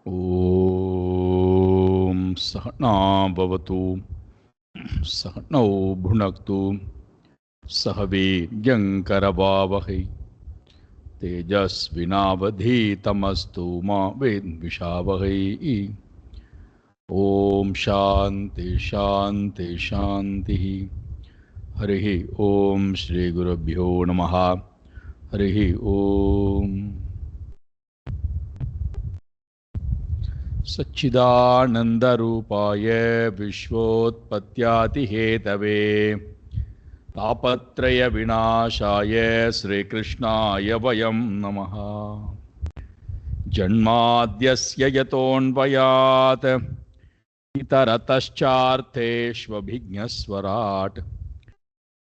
ॐ सहना भवतु सहनौ भुनक्तु सह वीर्यङ्करवावहै तेजस्विनावधीतमस्तु मा विद्विषावहै। ॐ शान्ति शान्ति शान्तिः। हरिः ॐ श्रीगुरुभ्यो नमः। हरिः ॐ। सच्चिदानन्दरूपाय विश्वोत्पत्त्यादिहेतवे तापत्रयविनाशाय श्रीकृष्णाय वयं नमः। जन्माद्यस्य यतोऽन्वयात् इतरतश्चार्थेष्वभिज्ञस्वराट्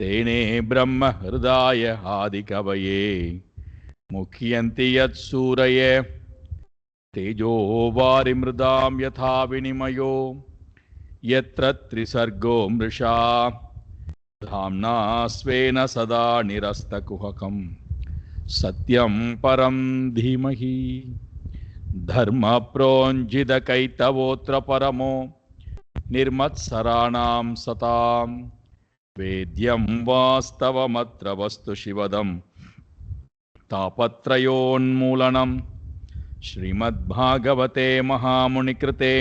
तेने ब्रह्महृदाय आदिकवये मुह्यन्ति यत्सूरये तेजो वारिमृदां यथा विनिमयो यत्र त्रिसर्गो मृषा धाम्ना स्वेन सदा निरस्तकुहकं सत्यं परं धीमहि। धर्मप्रोञ्जितकैतवोऽत्र परमो निर्मत्सराणां सतां वेद्यं वास्तवमत्र वस्तु शिवदं तापत्रयोन्मूलनं श्रीमद्भागवते महामुनिकृते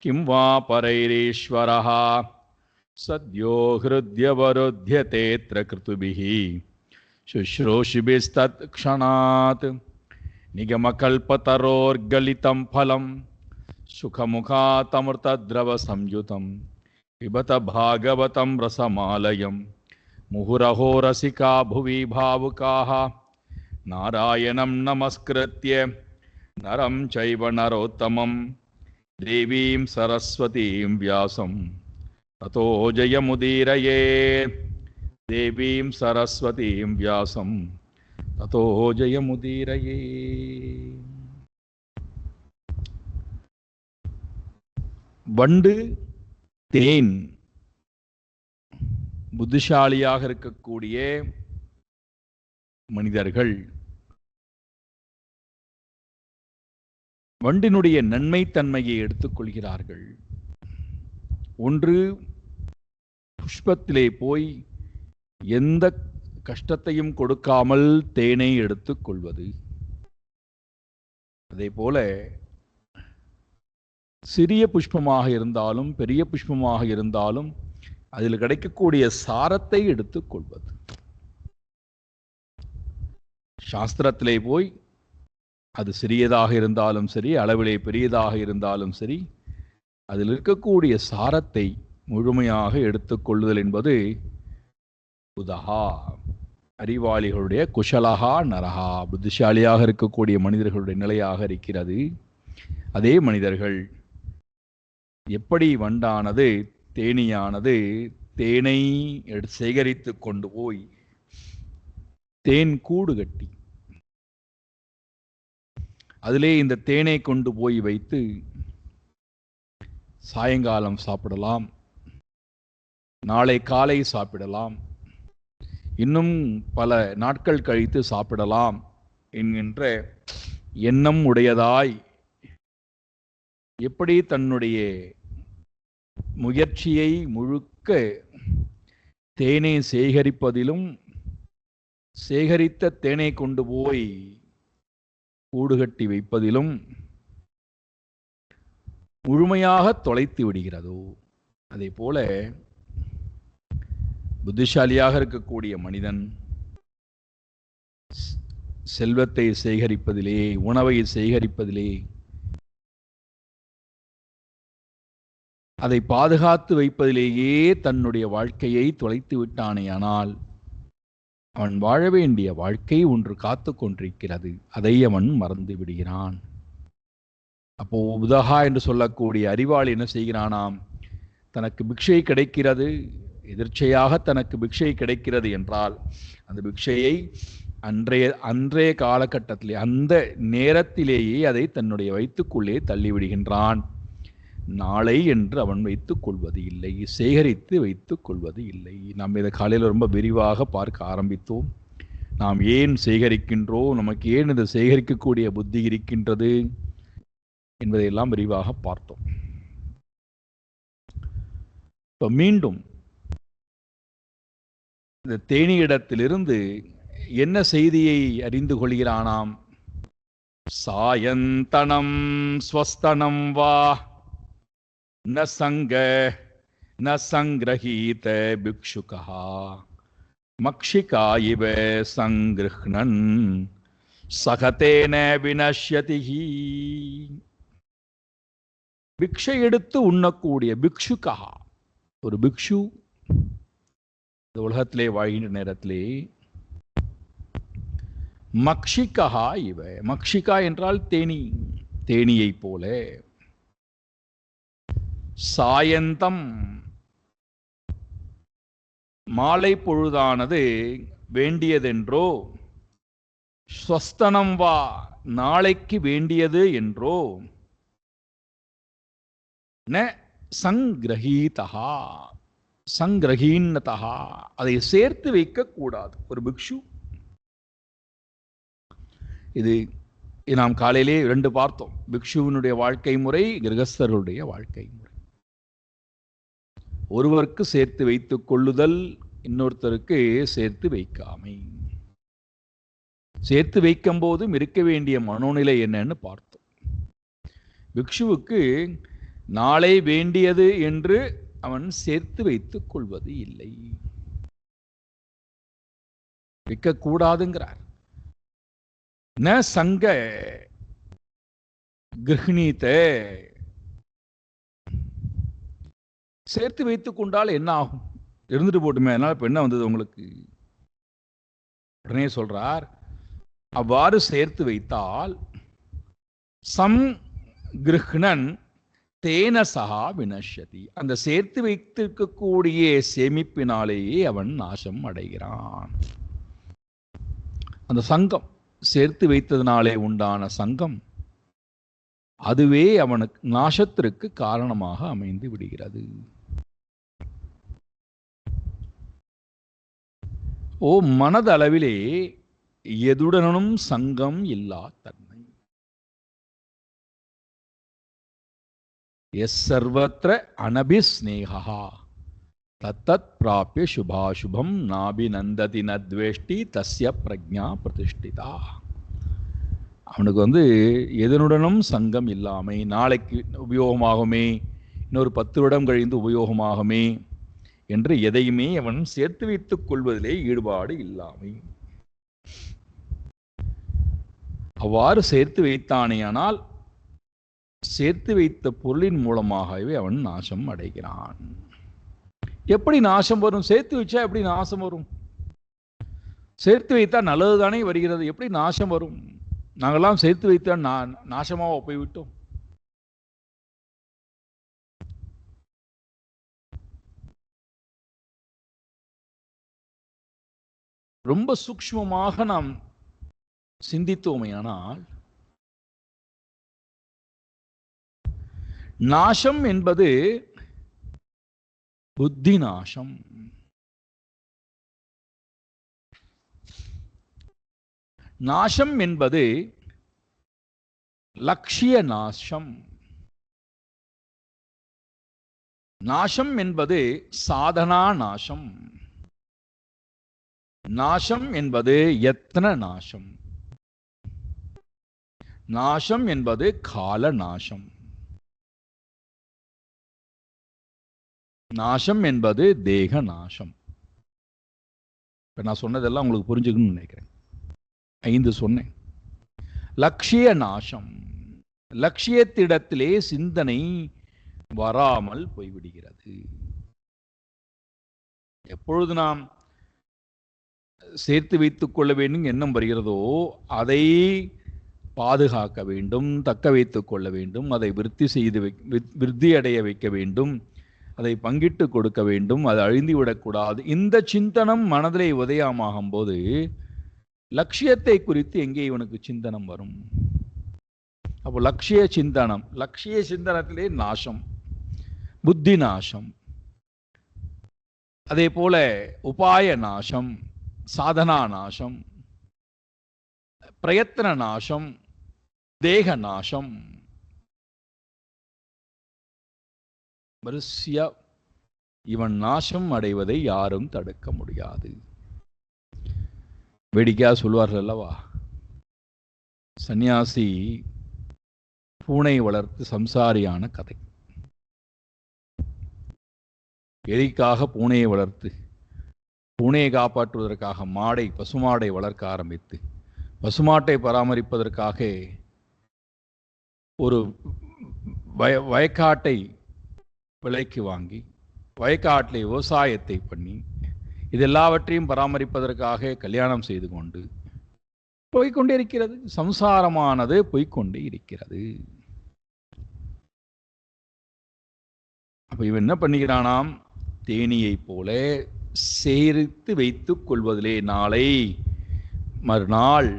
किं वा परैरीश्वरः सद्यो हृद्यवरुध्यतेऽत्र कृतुभिः शुश्रूषिभिस्तत्क्षणात् निगमकल्पतरोर्गलितं फलं सुखमुखातमृतद्रवसंयुतं पिबत भागवतं रसमालयं मुहुरहो रसिका भुवि भावुकाः नारायणं नमस्कृत्य नरं चैव नरोत्तमं देवीं सरस्वतीं व्यासं ततो जयमुदीरयेत्। देवीं सरस्वतीं व्यासं ततो जयमुदीरयेत्. வண்டு தேன் புத்திசாலியாக இருக்கக்கூடிய மனிதர்கள் வண்டினுடைய நன்மைத்தன்மையை எடுத்துக்கொள்கிறார்கள். ஒன்று, புஷ்பத்திலே போய் எந்த கஷ்டத்தையும் கொடுக்காமல் தேனை எடுத்துக்கொள்வது. அதே போல சிறிய புஷ்பமாக இருந்தாலும் பெரிய புஷ்பமாக இருந்தாலும் அதில் கிடைக்கக்கூடிய சாரத்தை எடுத்துக்கொள்வது. சாஸ்திரத்திலே போய் அது சிறியதாக இருந்தாலும் சரி, அளவிலே பெரியதாக இருந்தாலும் சரி, அதில் இருக்கக்கூடிய சாரத்தை முழுமையாக எடுத்துக்கொள்ளுதல் என்பது புதஹா அறிவாளிகளுடைய குஷலஹா நரஹா புத்திசாலியாக இருக்கக்கூடிய மனிதர்களுடைய நிலையாக இருக்கிறது. அதே மனிதர்கள் எப்படி வண்டானது தேனியானது தேனை சேகரித்து கொண்டு போய் தேன் கூடு கட்டி அதிலே இந்த தேனை கொண்டு போய் வைத்து சாயங்காலம் சாப்பிடலாம், நாளை காலை சாப்பிடலாம், இன்னும் பல நாட்கள் கழித்து சாப்பிடலாம் என்கின்ற எண்ணம் உடையதாய் எப்படி தன்னுடைய முயற்சியை முழுக்க தேனை சேகரிப்பதிலும் சேகரித்த தேனை கொண்டு போய் கூடுகட்டி வைப்பதிலும் முழுமையாக தொலைத்து விடுகிறதோ, அதே போல புத்திசாலியாக இருக்கக்கூடிய மனிதன் செல்வத்தை சேகரிப்பதிலே, உணவை சேகரிப்பதிலே, அதை பாதுகாத்து வைப்பதிலேயே தன்னுடைய வாழ்க்கையை தொலைத்து விட்டானேயானால் அவன் வாழ வேண்டிய வாழ்க்கை ஒன்று காத்து கொண்டிருக்கிறது. அதை அவன் மறந்து விடுகிறான். அப்போ உதகா என்று சொல்லக்கூடிய அறிவாளி என்ன செய்கிறானாம்? தனக்கு பிக்ஷை கிடைக்கிறது, எதிர்ச்சையாக தனக்கு பிக்ஷை கிடைக்கிறது என்றால் அந்த பிக்ஷையை அன்றைய காலகட்டத்திலே அந்த நேரத்திலேயே அதை தன்னுடைய வயிற்றுக்குள்ளே தள்ளிவிடுகின்றான். நாளை என்று அவன் வைத்துக் கொள்வது இல்லை, சேகரித்து வைத்துக் கொள்வது இல்லை. நாம் இதை காலையில் ரொம்ப விரிவாக பார்க்க ஆரம்பித்தோம். நாம் ஏன் சேகரிக்கின்றோம், நமக்கு ஏன் இதை சேகரிக்கக்கூடிய புத்தி இருக்கின்றது என்பதையெல்லாம் விரிவாக பார்த்தோம். இப்போ மீண்டும் இந்த தேனியிடத்திலிருந்து என்ன செய்தியை அறிந்து கொள்கிறானாம்? சாயந்தனம் ஸ்வஸ்தனம் வா ந சங்க ந சங்கிரஹீத பிக்ஷுகா மக்ஷிகா இவ சங்கிருஹ்ணன் சகதேன வினஷ்யதி. பிக்ஷை எடுத்து உண்ணக்கூடிய பிக்ஷுகா, ஒரு பிக்ஷு இந்த உலகத்திலே வாழ்கின்ற நேரத்திலே மக்ஷிகா இவ, மக்ஷிகா என்றால் தேனி, தேனியை போல, சாயந்தம் மாலை பொழுதானது வேண்டியதென்றோ, ஸ்வஸ்தனம் வா நாளைக்கு வேண்டியது என்றோ, ந சங்கிரஹீதா சங்கிரஹீன்னதா அதை சேர்த்து வைக்க கூடாது ஒரு பிக்ஷு. இது நாம் காலையிலே 2 பார்த்தோம். பிக்ஷுவினுடைய வாழ்க்கை முறை, கிரகஸ்தர்களுடைய வாழ்க்கை முறை. ஒருவருக்கு சேர்த்து வைத்துக் கொள்ளுதல், இன்னொருத்தருக்கு சேர்த்து வைக்காமை. சேர்த்து வைக்கும் போதும் இருக்க வேண்டிய மனோநிலை என்னன்னு பார்த்தோம். பிக்ஷுவுக்கு நாளை வேண்டியது என்று அவன் சேர்த்து வைத்துக் கொள்வது இல்லை, வைக்கக்கூடாதுங்கிறார். ந சங்க கிருஹ்ணீத, சேர்த்து வைத்துக் கொண்டால் என்ன ஆகும்? இருந்துட்டு போட்டுமே, அதனால இப்ப என்ன வந்தது உங்களுக்கு? உடனே சொல்றார், அவ்வாறு சேர்த்து வைத்தால் சம் கிருஹ்ணன் தேன சகா வினஷ்யதி, அந்த சேர்த்து வைத்திருக்கக்கூடிய சேமிப்பினாலேயே அவன் நாசம் அடைகிறான். அந்த சங்கம், சேர்த்து வைத்ததினாலே உண்டான சங்கம், அதுவே அவனுக்கு நாசத்திற்கு காரணமாக அமைந்து விடுகிறது. ஓ, மனதளவிலே எதுடனும் சங்கம் இல்லா தன்மை. எஸ் சர்வத்ர அனபிஸ்நேகா தத்தத் பிராப்ய சுபாசுபம் நாபிநந்ததி நத்வேஷ்டி தஸ்ய பிரக்ஞா பிரதிஷ்டிதா. அவனுக்கு எதனுடனும் சங்கம் இல்லாமை, நாளைக்கு உபயோகமாகுமே, இன்னொரு 10 வருடம் கழிந்து உபயோகமாகுமே என்று எதையுமே அவன் சேர்த்து வைத்துக் கொள்வதிலே ஈடுபாடு இல்லாமை. அவ்வாறு சேர்த்து வைத்தானேயானால் சேர்த்து வைத்த பொருளின் மூலமாகவே அவன் நாசம் அடைகிறான். எப்படி நாசம் வரும்? சேர்த்து வச்சா எப்படி நாசம் வரும்? சேர்த்து வைத்தா நல்லதுதானே வருகிறது, எப்படி நாசம் வரும்? நாங்கெல்லாம் சேர்த்து வைத்தா நாசமாக போய்விட்டோம். ரொம்ப சூக்ஷ்மமாக நாம் சிந்தித்தோமையானால், நாசம் என்பது புத்தி நாசம். நாசம் என்பது லட்சிய நாசம். நாசம் என்பது சாதனா நாசம். நாசம் என்பது யத்ன நாசம். நாசம் என்பது கால நாசம். நாசம் என்பது தேக நாசம். இப்ப நான் சொன்னதெல்லாம் உங்களுக்கு புரிஞ்சுக்கணும்னு நினைக்கிறேன். 5 சொன்னேன். லட்சிய நாசம், லட்சியத்திடத்திலே சிந்தனை வராமல் போய்விடுகிறது. எப்பொழுது நாம் சேர்த்து வைத்துக் கொள்ள வேண்டும் எண்ணம் வருகிறதோ அதை பாதுகாக்க வேண்டும், தக்க வைத்துக் கொள்ள வேண்டும், அதை விருத்தி அடைய வைக்க வேண்டும், அதை பங்கிட்டு கொடுக்க வேண்டும், அது அழிந்துவிடக்கூடாது. இந்த சிந்தனம் மனதிலே உதயமாகும் போது லட்சியத்தை குறித்து எங்கே இவனுக்கு சிந்தனம் வரும்? அப்போ லட்சிய சிந்தனம், லட்சிய சிந்தனத்திலே நாசம், புத்தி நாசம். அதே போல உபாய நாசம், சாதனா நாசம், பிரயத்தன நாசம், தேக நாசம், வரிசையா இவன் நாசம் அடைவதை யாரும் தடுக்க முடியாது. வேடிக்கையா சொல்வார்கள் அல்லவா, சன்னியாசி பூனை வளர்த்து சம்சாரியான கதை. எலிக்காக பூனையை வளர்த்து, பூனையை காப்பாற்றுவதற்காக பசுமாடை வளர்க்க ஆரம்பித்து, பசுமாட்டை பராமரிப்பதற்காக ஒரு வயக்காட்டை விலைக்கு வாங்கி வயக்காட்டிலே விவசாயத்தை பண்ணி இதெல்லாவற்றையும் பராமரிப்பதற்காக கல்யாணம் செய்து கொண்டு போய்கொண்டே இருக்கிறது. சம்சாரமானது போய்கொண்டே இருக்கிறது. அப்ப இவன் என்ன பண்ணுகிறானாம், தேனியை போல சேரித்து வைத்துக் கொள்வதிலே நாளை மறுநாள்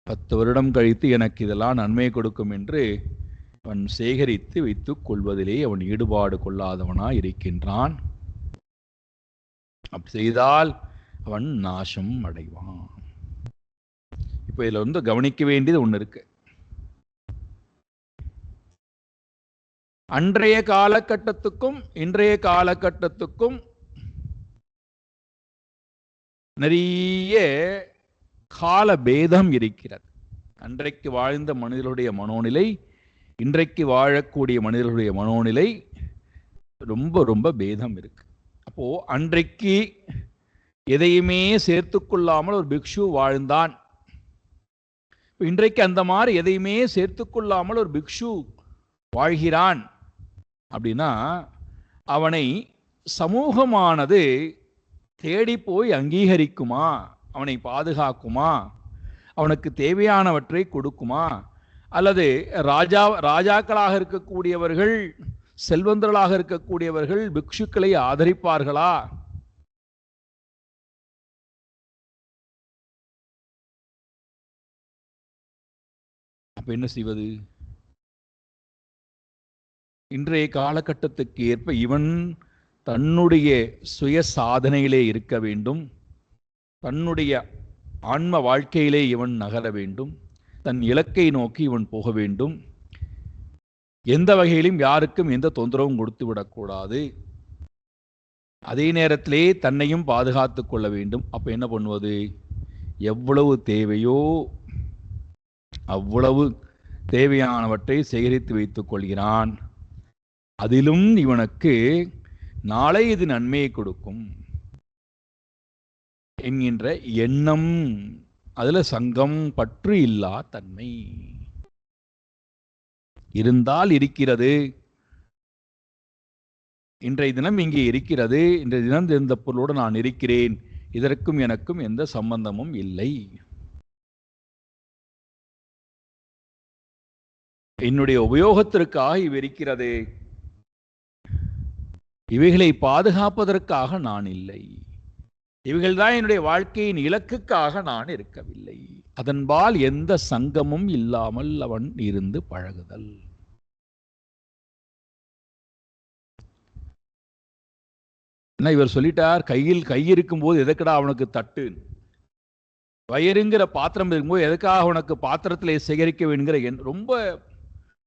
10 வருடம் கழித்து எனக்கு இதெல்லாம் நன்மை கொடுக்கும் என்று அவன் சேகரித்து வைத்துக் கொள்வதிலே அவன் ஈடுபாடு கொள்ளாதவனாய் இருக்கின்றான். அப்படி செய்தால் அவன் நாசம் அடைவான். இப்ப இதுல கவனிக்க வேண்டியது ஒண்ணு இருக்கு. அன்றைய காலகட்டத்துக்கும் இன்றைய காலகட்டத்துக்கும் நிறைய கால பேதம் இருக்கிறது. அன்றைக்கு வாழ்ந்த மனிதர்களுடைய மனோநிலை, இன்றைக்கு வாழக்கூடிய மனிதர்களுடைய மனோநிலை ரொம்ப ரொம்ப பேதம் இருக்கு. அப்போ அன்றைக்கு எதையுமே சேர்த்து கொள்ளாமல் ஒரு பிக்ஷு வாழ்ந்தான். இன்றைக்கு அந்த மாதிரி எதையுமே சேர்த்து கொள்ளாமல் ஒரு பிக்ஷு வாழ்கிறான் அப்படின்னா அவனை சமூகமானது தேடி போய் அங்கீகரிக்குமா, அவனை பாதுகாக்குமா, அவனுக்கு தேவையானவற்றை கொடுக்குமா, அல்லது ராஜாக்களாக இருக்கக்கூடியவர்கள், செல்வந்தர்களாக இருக்கக்கூடியவர்கள் பிக்ஷுக்களை ஆதரிப்பார்களா? அப்ப என்ன செய்வது? இன்றைய காலகட்டத்துக்கு ஏற்ப இவன் தன்னுடைய சுய சாதனையிலே இருக்க வேண்டும், தன்னுடைய ஆன்ம வாழ்க்கையிலே இவன் நகர வேண்டும், தன் இலக்கை நோக்கி இவன் போக வேண்டும். எந்த வகையிலும் யாருக்கும் எந்த தொந்தரவும் கொடுத்து விடக்கூடாது. அதே நேரத்திலே தன்னையும் பாதுகாத்து கொள்ள வேண்டும். அப்ப என்ன பண்ணுவது? எவ்வளவு தேவையோ அவ்வளவு தேவையானவற்றை சேகரித்து வைத்துக் கொள்கிறான். அதிலும் இவனுக்கு நாளை இது நன்மையை கொடுக்கும் என்கின்ற எண்ணம், அதுல சங்கம் பற்று இல்லா தன்மை இருந்தால் இருக்கிறது. இன்றைய தினம் இங்கே இருக்கிறது, இன்றைய தினம் இந்த பொருளோடு நான் இருக்கிறேன், இதற்கும் எனக்கும் எந்த சம்பந்தமும் இல்லை. என்னுடைய உபயோகத்திற்காக இவ இருக்கிறது, இவைகளை பாதுகாப்பதற்காக நான் இல்லை, இவைகள்தான் என்னுடைய வாழ்க்கையின் இலக்குக்காக நான் இருக்கவில்லை. அதன்பால் எந்த சங்கமும் இல்லாமல் அவன் இருந்து பழகுதல். இவர் சொல்லிட்டார், கையில் கை இருக்கும்போது எதுக்கடா அவனுக்கு தட்டு, வயிறுங்கிற பாத்திரம் இருக்கும்போது எதுக்காக அவனுக்கு பாத்திரத்திலே சேகரிக்க வேண்டுங்கிற ரொம்ப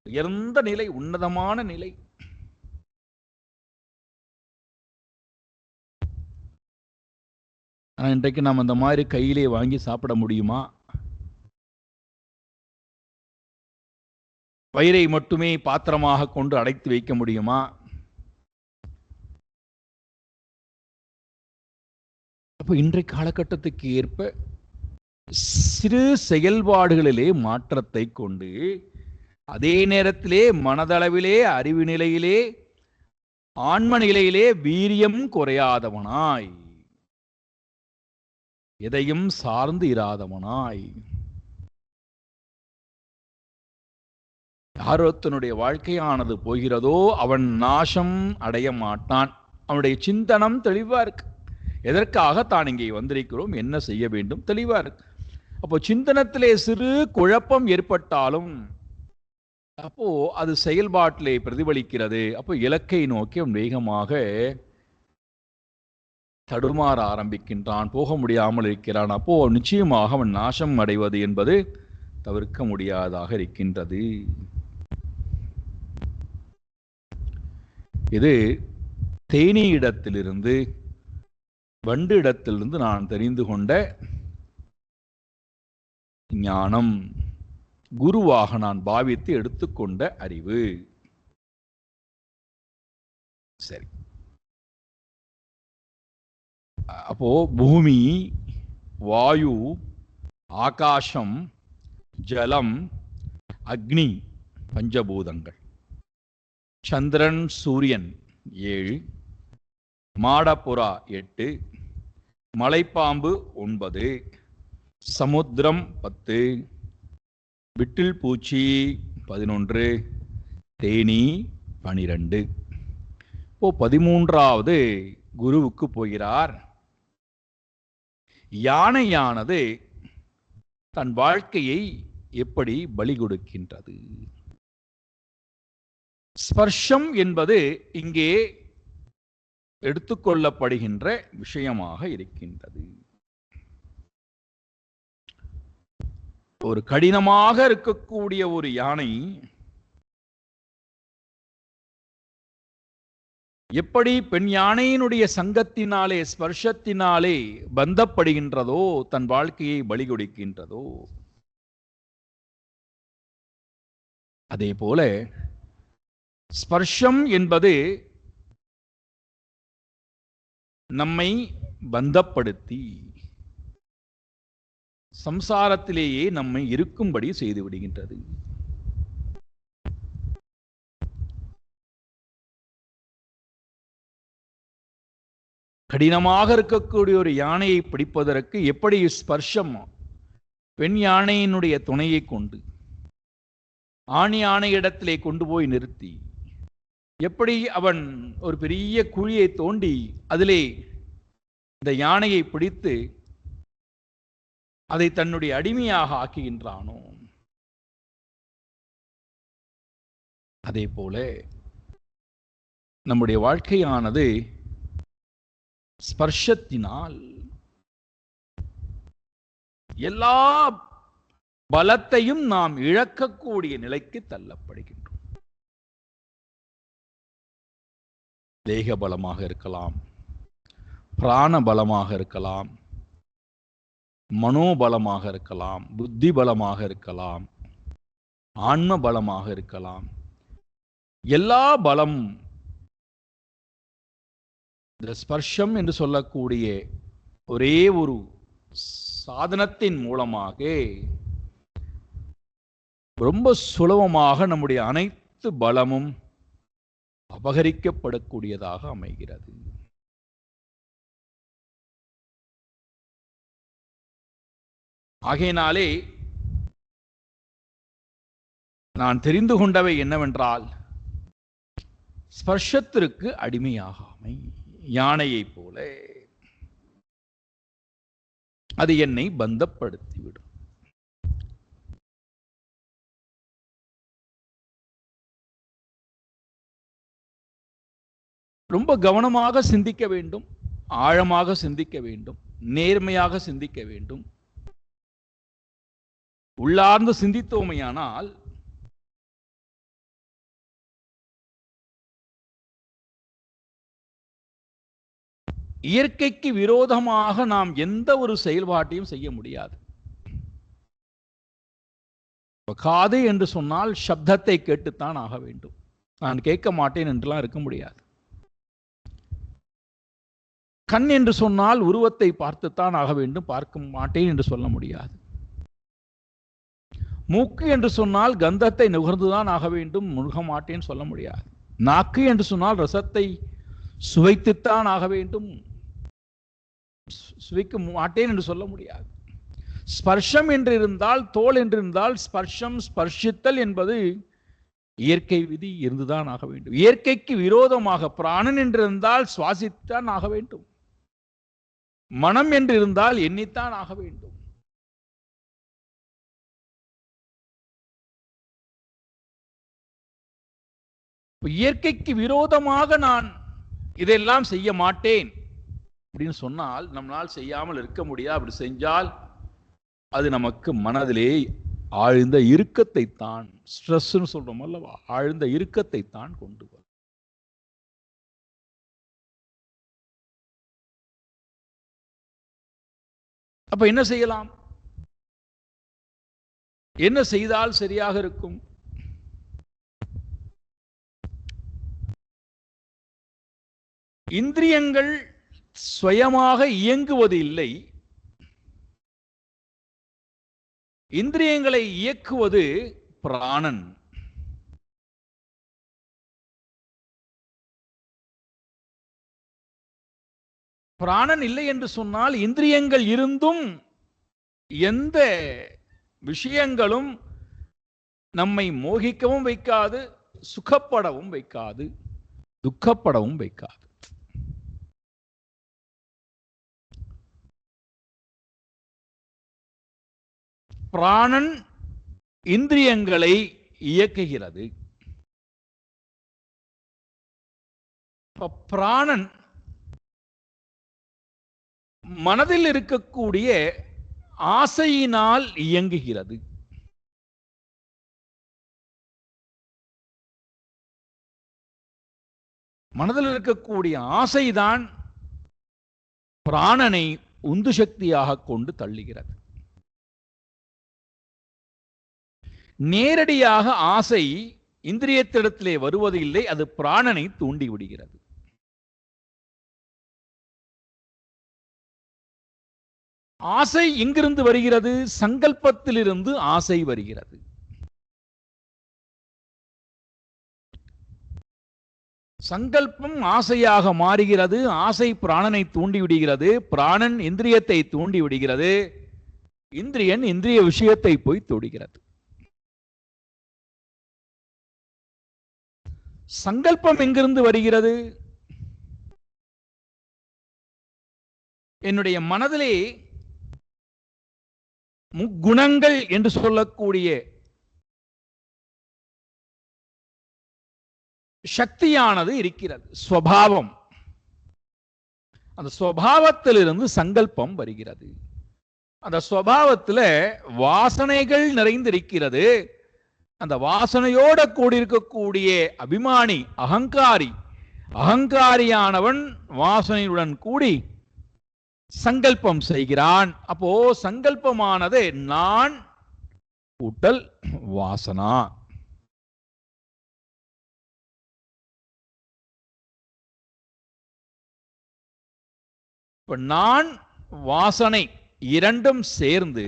உயர்ந்த நிலை, உன்னதமான நிலை. ஆனா இன்றைக்கு நாம் அந்த மாதிரி கையிலே வாங்கி சாப்பிட முடியுமா? வயிறை மட்டுமே பாத்திரமாக கொண்டு அடைத்து வைக்க முடியுமா? அப்ப இன்றைய காலகட்டத்துக்கு ஏற்ப சிறு செயல்பாடுகளிலே மாற்றத்தை கொண்டு, அதே நேரத்திலே மனதளவிலே, அறிவு நிலையிலே, ஆன்ம நிலையிலே வீரியம் குறையாதவனாய், எதையும் சார்ந்து இராதவனாய், யாரொருத்தனுடைய வாழ்க்கையானது போகிறதோ அவன் நாசம் அடைய மாட்டான். அவனுடைய சிந்தனம் தெளிவா இருக்கு. எதற்காக தான் இங்கே வந்திருக்கிறோம், என்ன செய்ய வேண்டும், தெளிவா இருக்கு. அப்போ சிந்தனத்திலே சிறு குழப்பம் ஏற்பட்டாலும் அப்போ அது செயல்பாட்டிலே பிரதிபலிக்கிறது. அப்போ இலக்கை நோக்கி அவன் வேகமாக தடுமாற ஆரம்பிக்கின்றான், போக முடியாமல் இருக்கிறான். அப்போ நிச்சயமாக அவன் நாசம் அடைவது என்பது தவிர்க்க முடியாததாக இருக்கின்றது. இது தேனீ இடத்திலிருந்து, வண்டு இடத்திலிருந்து நான் தெரிந்து கொண்ட ஞானம், குருவாக நான் பாவித்து எடுத்துக்கொண்ட அறிவு. சரி, அப்போ பூமி, வாயு, ஆகாசம், ஜலம், அக்னி பஞ்சபூதங்கள், சந்திரன் சூரியன் 7, மாடப்புறா 8, மலைப்பாம்பு 9, சமுத்திரம் 10, விட்டில் பூச்சி 11, தேனீ 12. இப்போ 13வது குருவுக்கு போகிறார். யானையானது தன் வாழ்க்கையை எப்படி பலி கொடுக்கின்றது? ஸ்பர்ஷம் என்பது இங்கே எடுத்துக்கொள்ளப்படுகின்ற விஷயமாக இருக்கின்றது. ஒரு கடினமாக இருக்கக்கூடிய ஒரு யானை எப்படி பெண் யானையினுடைய சங்கத்தினாலே, ஸ்பர்ஷத்தினாலே பந்தப்படுகின்றதோ, தன் வாழ்க்கையை பலி கொடுக்கின்றதோ, அதே போல ஸ்பர்ஷம் என்பது நம்மை பந்தப்படுத்தி சம்சாரத்திலேயே நம்மை இருக்கும்படி செய்து விடுகின்றது. கடினமாக இருக்கக்கூடிய ஒரு யானையை பிடிப்பதற்கு எப்படி ஸ்பர்ஷம், பெண் யானையினுடைய துணையை கொண்டு ஆண் யானை இடத்திலே கொண்டு போய் நிறுத்தி, எப்படி அவன் ஒரு பெரிய குழியை தோண்டி அதிலே இந்த யானையை பிடித்து அதை தன்னுடைய அடிமையாக ஆக்குகின்றானோ, அதே போல நம்முடைய வாழ்க்கையானது ஸ்பர்ஷத்தினால் எல்லா பலத்தையும் நாம் இழக்கக்கூடிய நிலைக்கு தள்ளப்படுகின்றோம். தேக பலமாக இருக்கலாம், பிராண பலமாக இருக்கலாம், மனோபலமாக இருக்கலாம், புத்தி பலமாக இருக்கலாம், ஆன்ம பலமாக இருக்கலாம். எல்லா பலம் இந்த ஸ்பர்ஷம் என்று சொல்லக்கூடிய ஒரே ஒரு சாதனத்தின் மூலமாக ரொம்ப சுலபமாக நம்முடைய அனைத்து பலமும் அபகரிக்கப்படக்கூடியதாக அமைகிறது. ஆகையினாலே நான் தெரிந்து கொண்டவை என்னவென்றால், ஸ்பர்ஷத்திற்கு அடிமையாகாமை, யானையை போல அது என்னை பந்தப்படுத்திவிடும். ரொம்ப கவனமாக சிந்திக்க வேண்டும், ஆழமாக சிந்திக்க வேண்டும், நேர்மையாக சிந்திக்க வேண்டும். உள்ளார்ந்து சிந்தித்தோமையானால் இயற்கைக்கு விரோதமாக நாம் எந்த ஒரு செயல்பாட்டையும் செய்ய முடியாது. காது என்று சொன்னால் சப்தத்தை கேட்டுத்தான் ஆக வேண்டும். நான் கேட்க மாட்டேன் என்றெல்லாம் இருக்க முடியாது. கண் என்று சொன்னால் உருவத்தை பார்த்துத்தான் ஆக வேண்டும், பார்க்க மாட்டேன் என்று சொல்ல முடியாது. மூக்கு என்று சொன்னால் கந்தத்தை நுகர்ந்துதான் ஆக வேண்டும், முழுக மாட்டேன்னு சொல்ல முடியாது. நாக்கு என்று சொன்னால் ரசத்தை சுவைத்துத்தான் ஆக வேண்டும், சுவைக்க மாட்டேன் என்று சொல்ல முடியாது. ஸ்பர்ஷம் என்று இருந்தால், தோல் என்று இருந்தால் ஸ்பர்ஷம், ஸ்பர்ஷித்தல் என்பது இயற்கை விதி இருந்துதான் ஆக வேண்டும். இயற்கைக்கு விரோதமாக பிராணன் என்று இருந்தால் சுவாசித்தான் ஆக வேண்டும். மனம் என்று இருந்தால் எண்ணித்தான் ஆக வேண்டும். இயற்கைக்கு விரோதமாக நான் இதெல்லாம் செய்ய மாட்டேன் அப்படின்னு சொன்னால் நம்மளால் செய்யாமல் இருக்க முடியாது. அப்படி செஞ்சால் அது நமக்கு மனதிலே ஆழ்ந்த இறுக்கத்தை தான், ஸ்ட்ரெஸ்ன்னு சொல்றோம் அல்லவா, ஆழ்ந்த இறுக்கத்தை தான் கொண்டு வரும். அப்ப என்ன செய்யலாம்? என்ன செய்தால் சரியாக இருக்கும்? இந்திரியங்கள் சுயமாக இயங்குவது இல்லை. இந்திரியங்களை இயக்குவது பிராணன். பிராணன் இல்லை என்று சொன்னால் இந்திரியங்கள் இருந்தும் எந்த விஷயங்களும் நம்மை மோகிக்கவும் வைக்காது, சுகப்படவும் வைக்காது, துக்கப்படவும் வைக்காது. பிராணன் இந்திரியங்களை இயக்குகிறது. பிராணன் மனதில் இருக்கக்கூடிய ஆசையினால் இயங்குகிறது. மனதில் இருக்கக்கூடிய ஆசைதான் பிராணனை உந்து சக்தியாக கொண்டு தள்ளுகிறது. நேரடியாக ஆசை இந்திரியத்திடத்திலே வருவது இல்லை, அது பிராணனை தூண்டி விடுகிறது. ஆசை எங்கிருந்து வருகிறது? சங்கல்பத்திலிருந்து ஆசை வருகிறது. சங்கல்பம் ஆசையாக மாறுகிறது. ஆசை பிராணனை தூண்டி விடுகிறது. பிராணன் இந்திரியத்தை தூண்டி விடுகிறது. இந்திரியன் இந்திரிய விஷயத்தை போய் தொடுகிறது. சங்கல்பம் எங்கிருந்து வருகிறது? என்னுடைய மனதிலே முக்குணங்கள் என்று சொல்லக்கூடிய சக்தியானது இருக்கிறது, ஸ்வபாவம். அந்த ஸ்வபாவத்திலிருந்து சங்கல்பம் வருகிறது. அந்த ஸ்வபாவத்தில் வாசனைகள் நிறைந்திருக்கிறது. அந்த வாசனையோட கூடியிருக்கக்கூடிய அபிமானி, அகங்காரியானவன் வாசனையுடன் கூடி சங்கல்பம் செய்கிறான். அப்போ சங்கல்பமானது நான் கூட்டல் வாசனா. இப்ப நான் வாசனை இரண்டும் சேர்ந்து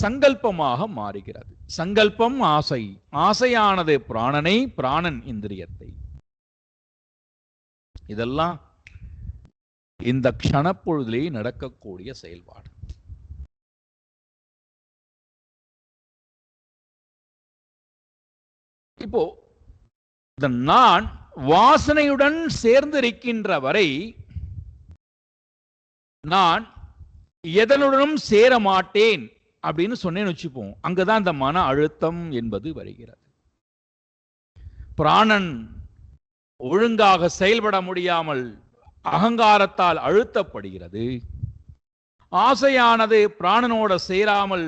சங்கல்பமாக மாறுகிறது. சங்கல்பம் ஆசை, ஆசையானது பிராணனை, பிராணன் இந்திரியத்தை. இதெல்லாம் இந்த க்ஷணப்பொழுதிலே நடக்கக்கூடிய செயல்பாடு. இப்போ இந்த நான் வாசனையுடன் சேர்ந்திருக்கின்ற வரை நான் எதனுடனும் சேர மாட்டேன் அப்படின்னு சொன்னேன்னு வச்சுப்போம். அங்கதான் இந்த மன அழுத்தம் என்பது வருகிறது. பிராணன் ஒழுங்காக செயல்பட முடியாமல் அகங்காரத்தால் அழுத்தப்படுகிறது. ஆசையானது பிராணனோட சேராமல்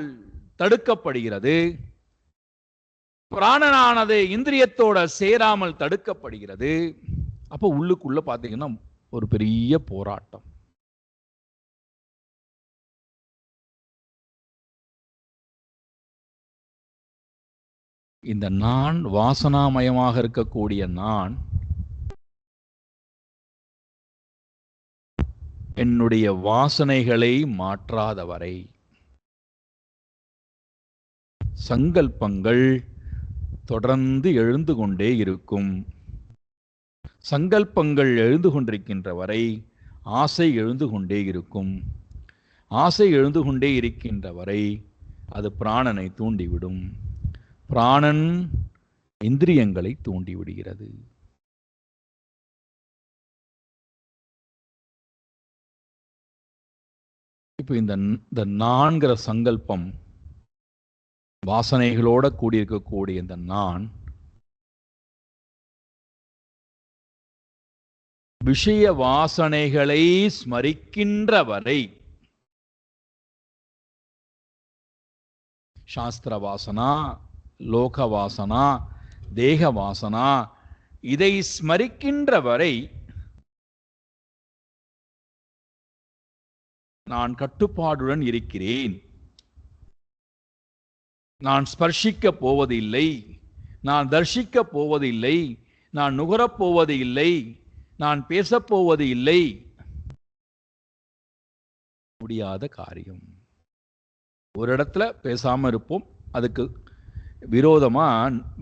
தடுக்கப்படுகிறது. பிராணனானது இந்திரியத்தோட சேராமல் தடுக்கப்படுகிறது. அப்போ உள்ளுக்குள்ள பார்த்தீங்கன்னா ஒரு பெரிய போராட்டம். இந்த நான் வாசனாமயமாக இருக்கக்கூடிய நான் என்னுடைய வாசனைகளை மாற்றாதவரை சங்கல்பங்கள் தொடர்ந்து எழுந்து கொண்டே இருக்கும். சங்கல்பங்கள் எழுந்து கொண்டிருக்கின்ற வரை ஆசை எழுந்து கொண்டே இருக்கும். ஆசை எழுந்து கொண்டே இருக்கின்ற வரை அது பிராணனை தூண்டிவிடும். பிராணன் இந்திரியங்களை தூண்டிவிடுகிறது. இப்போ இந்த நான்கிற சங்கல்பம், வாசனைகளோட கூடியிருக்கக்கூடிய இந்த நான் விஷய வாசனைகளை ஸ்மரிக்கின்ற வரை, சாஸ்திர வாசனா, லோக வாசனா, தேக வாசனா, இதை ஸ்மரிக்கின்ற வரை நான் கட்டுப்பாடுடன் இருக்கிறேன். நான் ஸ்பர்ஷிக்கப் போவது இல்லை, நான் தர்ஷிக்கப் போவது இல்லை, நான் நுகரப் போவது இல்லை, நான் பேசப்போவது இல்லை. முடியாத காரியம். ஒரு இடத்துல பேசாம இருப்போம், அதுக்கு விரோதமா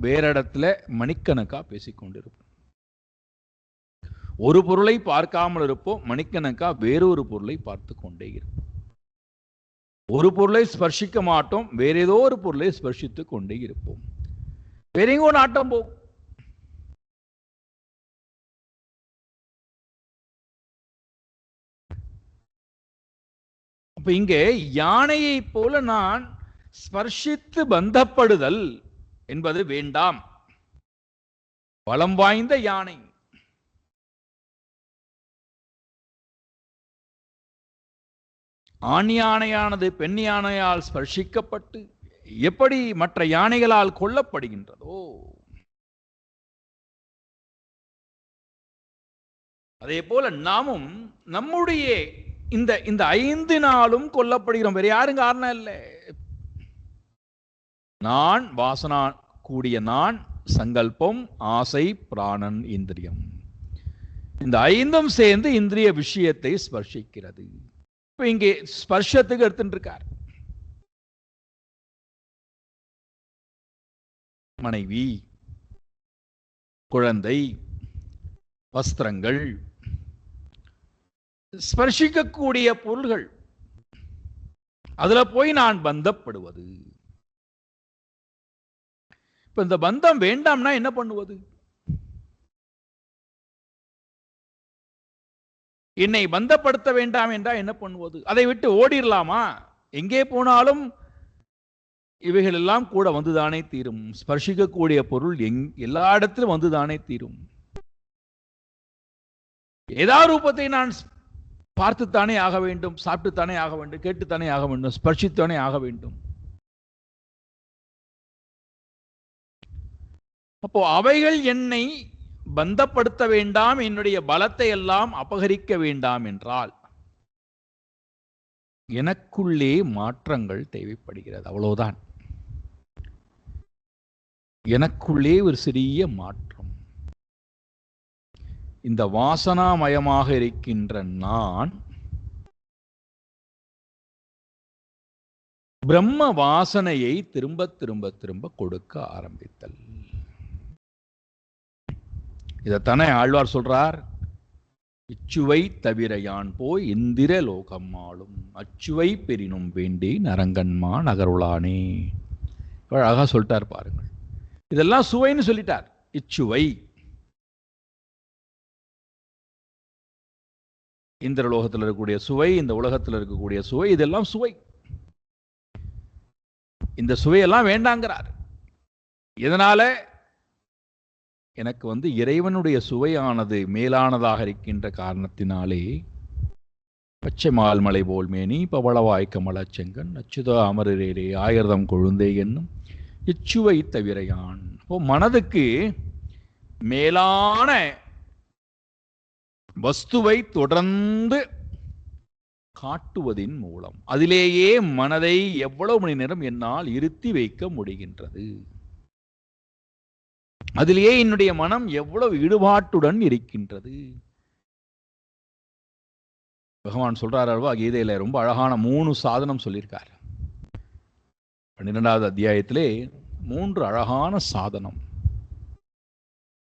வேற இடத்துல மணிக்கணக்கா பேசிக்கொண்டிருப்போம். ஒரு பொருளை பார்க்காமல் இருப்போம், மணிக்கணக்கா வேறொரு பொருளை பார்த்து கொண்டே இருப்போம். ஒரு பொருளை ஸ்பர்ஷிக்க மாட்டோம், வேற ஏதோ ஒரு பொருளை ஸ்பர்ஷித்து கொண்டே இருப்போம். வேற எங்கோ நாட்டம் போகும். அப்ப இங்கே யானையை போல நான் ஸ்பர்ஷித்து பந்தப்படுதல் என்பது வேண்டாம். பலம் வாய்ந்த யானை, ஆண் யானையானது பெண் யானையால் ஸ்பர்ஷிக்கப்பட்டு எப்படி மற்ற யானைகளால் கொல்லப்படுகின்றதோ, அதே போல நாமும் நம்முடைய இந்த 5 நாளும் கொல்லப்படுகிறோம். வேற யாரும் காரணம் இல்லை. நான், வாசனா கூடிய நான், சங்கல்பம், ஆசை, பிராணன், இந்திரியம், இந்த 5ம் சேர்ந்து இந்திரிய விஷயத்தை ஸ்பர்ஷிக்கிறது. இப்ப இங்கே ஸ்பர்ஷத்துக்கு எடுத்துட்டு இருக்கார். மனைவி, குழந்தை, வஸ்திரங்கள், ஸ்பர்ஷிக்கக்கூடிய பொருள்கள், அதுல போய் நான் பந்தப்படுவது. இப்ப இந்த பந்தம் வேண்டாம்னா என்ன பண்ணுவது? என்னை பந்தப்படுத்த வேண்டாம் என்றால் என்ன பண்ணுவது? அதை விட்டு ஓடிடலாமா? எங்கே போனாலும் இவைகள் எல்லாம் கூட வந்துதானே தீரும். ஸ்பர்ஷிக்கக்கூடிய பொருள் எல்லா இடத்திலும் வந்துதானே தீரும். ஏதாவது ரூபத்தை நான் பார்த்துத்தானே ஆக வேண்டும், சாப்பிட்டுத்தானே ஆக வேண்டும், கேட்டுத்தானே ஆக வேண்டும், ஸ்பர்ஷித்தானே ஆக வேண்டும். அப்போ அவைகள் என்னை பந்தப்படுத்த வேண்டாம், என்னுடைய பலத்தை எல்லாம் அபகரிக்க வேண்டாம் என்றால் எனக்குள்ளே மாற்றங்கள் தேவைப்படுகிறது. அவ்வளவுதான். எனக்குள்ளே ஒரு சிறிய மாற்றம். இந்த வாசனாமயமாக இருக்கின்ற நான் பிரம்ம வாசனையை திரும்ப திரும்ப திரும்ப கொடுக்க ஆரம்பித்தல். இதைத்தானே ஆழ்வார் சொல்றார், இச்சுவை தவிர யான் போய் இந்திர லோகம் ஆளும் அச்சுவை பெரினும் வேண்டி நரங்கன்மா நகருளானே. அழகா சொல்லிட்டார் பாருங்கள். இதெல்லாம் சுவைன்னு சொல்லிட்டார். இச்சுவை, இந்திர லோகத்தில் இருக்கக்கூடிய சுவை, இந்த உலகத்தில் இருக்கக்கூடிய சுவை, இதெல்லாம் சுவை. இந்த சுவையெல்லாம் வேண்டாங்கிறார். இதனால எனக்கு இறைவனுடைய சுவையானது மேலானதாக இருக்கின்ற காரணத்தினாலே பச்சை மால்மலை போல் மேனி பவளவாய் கமல செங்கன் அச்சுத அமரரே ஆயிரதம் கொழுந்தே என்னும் இச்சுவை தவிரையான். மனதுக்கு மேலான வஸ்துவை தொடர்ந்து காட்டுவதின் மூலம் அதிலேயே மனதை எவ்வளவு மணி நேரம் என்னால் இருத்தி வைக்க முடிகின்றது, அதிலேயே என்னுடைய மனம் எவ்வளவு ஈடுபாட்டுடன் இருக்கின்றது. பகவான் சொல்றார் அல்வா, கீதையில ரொம்ப அழகான 3 சாதனம் சொல்லியிருக்கார். 12வது அத்தியாயத்திலே 3 அழகான சாதனம்.